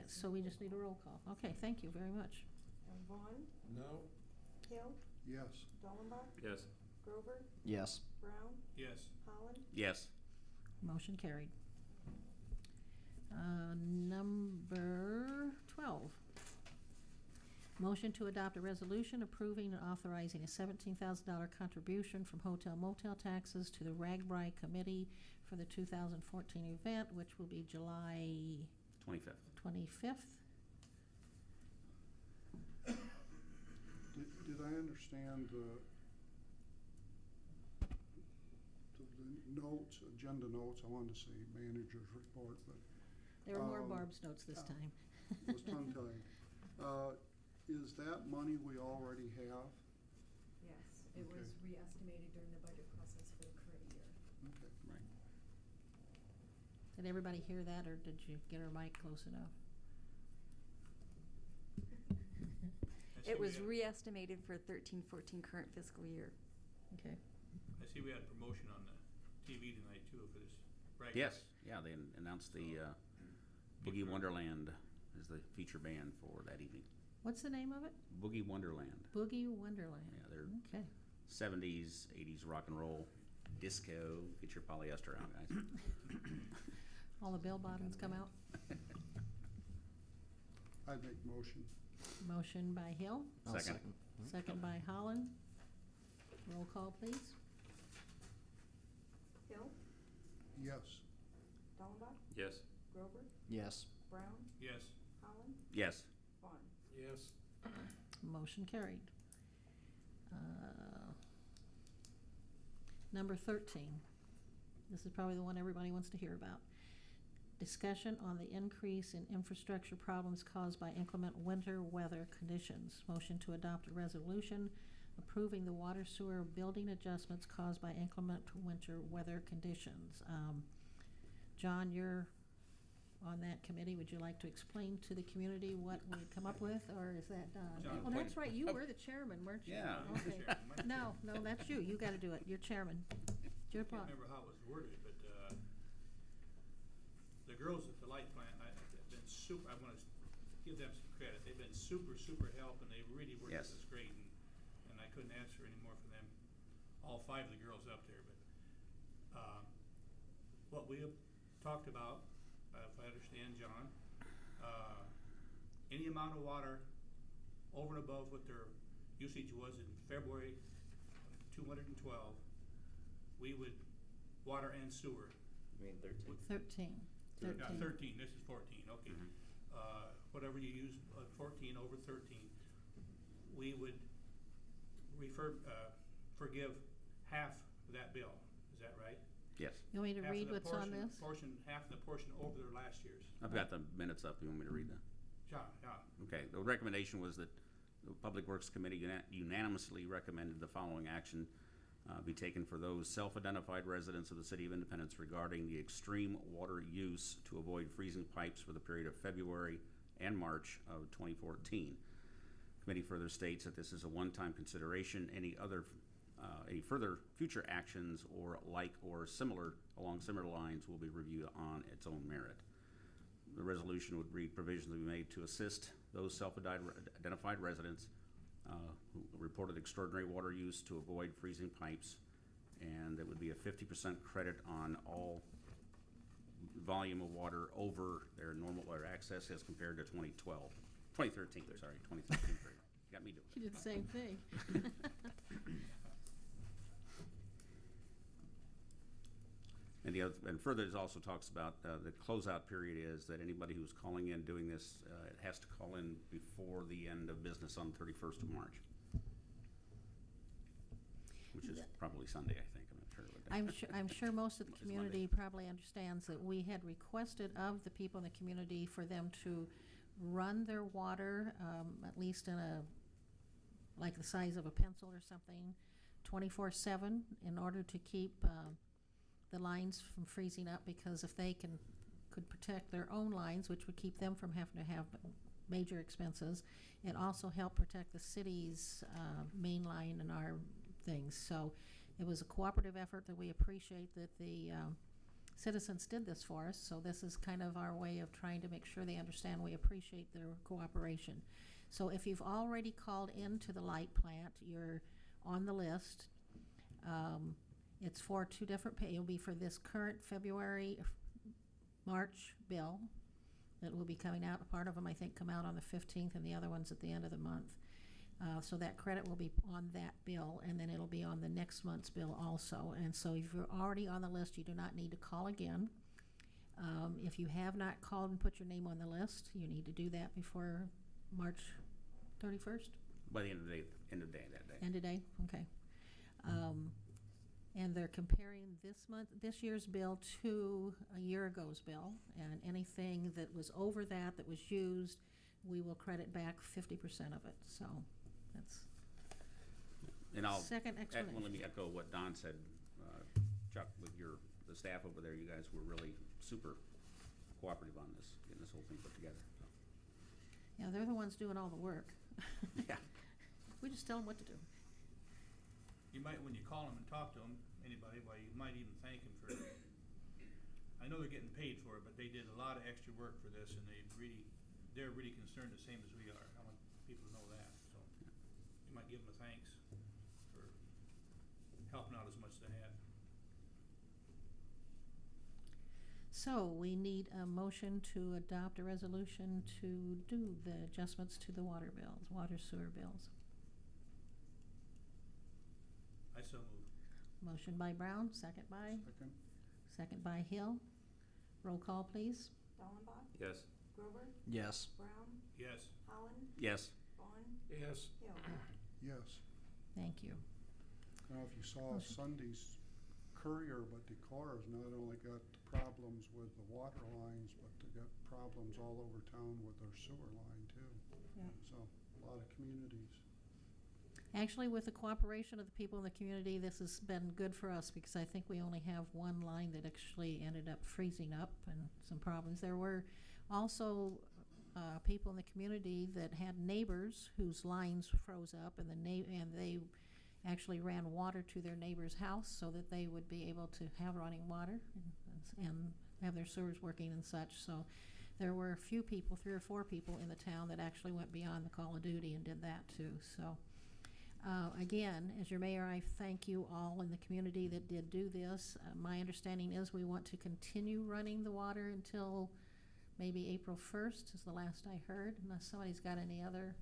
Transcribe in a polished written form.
minutes, so we just need a roll call. Okay, thank you very much. Vaughn, No. Hill, Yes. Dallenbach, Yes. Grover, Yes. Brown, Yes. Holland, Yes. Motion carried. Number 12. Motion to adopt a resolution approving and authorizing a $17,000 contribution from hotel motel taxes to the RAGBRAI Committee for the 2014 event, which will be July 25th. 25th. Did I understand the notes, agenda notes? I wanted to say manager's report, but There were more Barb's notes this time. it was tongue-tied. Is that money we already have? Yes, it was Okay. re-estimated during the budget process for the current year. Okay. Right. Did everybody hear that, or did you get her mic close enough? It was re-estimated for 13-14 current fiscal year. Okay. I see we had a promotion on the TV tonight too for this. Right. Yes. Yeah, they announced the Boogie Wonderland is the feature band for that evening. What's the name of it? Boogie Wonderland. Boogie Wonderland. Yeah, they're Okay. 70s, 80s rock and roll, disco. Get your polyester out, guys. All the bell bottoms come out. I'd make motion. Motion by Hill, I'll Second. second by Holland. Roll call, please. Hill, Yes. Dallenbach, Yes. Grover, Yes. Brown, Yes. Holland, Yes. Vaughn. Yes. Motion carried. Number 13. This is probably the one everybody wants to hear about. Discussion on the increase in infrastructure problems caused by inclement winter weather conditions. Motion to adopt a resolution approving the water sewer building adjustments caused by inclement winter weather conditions. John, you're on that committee. Would you like to explain to the community what we've come up with, or is that done? John, Oh, that's right. You were the chairman, weren't you? Yeah. Okay. No, that's you. You got to do it. You're chairman. It's your I can't part. remember how it was worded, but the girls at the light plant have been super. I want to give them some credit. They've been super help, and they really worked Yes. with us great. And I couldn't answer any more for them. All 5 of the girls up there, but what we have talked about, if I understand, John, any amount of water over and above what their usage was in February 212, we would water and sewer. You mean 13? 13. 13, this is 14, okay. Whatever you use, 14 over 13, we would forgive half of that bill. Is that right? Yes. You want me to Half of read the what's on this? half the portion over their last year's. I've got the minutes up. You want me to read them? John, Okay, the recommendation was that the Public Works Committee unanimously recommended the following action be taken for those self-identified residents of the City of Independence regarding the extreme water use to avoid freezing pipes for the period of February and March of 2014. The committee further states that this is a one-time consideration. Any further future actions or along similar lines will be reviewed on its own merit. The resolution would read provisions to be made to assist those self-identified residents who reported extraordinary water use to avoid freezing pipes, and there would be a 50% credit on all volume of water over their normal water access as compared to 2013 period. You got me doing it. You did the same thing. And further, it also talks about the closeout period is that anybody who's calling in doing this has to call in before the end of business on 31st of March, which is probably Sunday, I think. I'm not sure what day. I'm sure most of the Which is community Monday. probably understands that we had requested of the people in the community for them to run their water, at least in like the size of a pencil or something, 24/7 in order to keep the lines from freezing up, because if they could protect their own lines, which would keep them from having to have major expenses, it also helped protect the city's main line and our things. So it was a cooperative effort that we appreciate that the citizens did this for us, so this is kind of our way of trying to make sure they understand we appreciate their cooperation. So if you've already called into the light plant, you're on the list. It's for two different it'll be for this current February, March bill that will be coming out. Part of them, I think, come out on the 15th, and the other ones at the end of the month. So that credit will be on that bill, and then it'll be on the next month's bill also. And so if you're already on the list, you do not need to call again. If you have not called and put your name on the list, you need to do that before March 31st? By the end of the day, that day. End of day, okay. And they're comparing this year's bill to a year ago's bill, and anything that was over that was used, we will credit back 50% of it, so that's And I'll, second let explanation. me echo what Don said, Chuck, with the staff over there, you guys were really super cooperative on this, getting this whole thing put together, so. Yeah, they're the ones doing all the work. Yeah. We just tell them what to do. You might, when you call them and talk to them, anybody, well, you might even thank them for, I know they're getting paid for it, but they did a lot of extra work for this, and they're really concerned the same as we are. I want people to know that, so you might give them a thanks for helping out as much as they have. So we need a motion to adopt a resolution to do the adjustments to the water bills, water sewer bills. I so move. Motion by Brown, second by Hill. Roll call, please. Dallenbach, Yes. Grover, Yes. Brown, Yes. Holland, Yes. Vaughn, Yes. Hill. Yes. Thank you. I don't know if you saw Sunday's Courier, but Decorah's not only got problems with the water lines, but they got problems all over town with their sewer line too. Yeah. So, a lot of communities. Actually, with the cooperation of the people in the community, this has been good for us because I think we only have one line that actually ended up freezing up and some problems. There were also people in the community that had neighbors whose lines froze up, and they actually ran water to their neighbor's house so that they would be able to have running water and have their sewers working and such. So there were a few people, 3 or 4 people in the town that actually went beyond the call of duty and did that too. So again, as your mayor, I thank you all in the community that did do this. My understanding is we want to continue running the water until maybe April 1st is the last I heard, unless somebody's got any other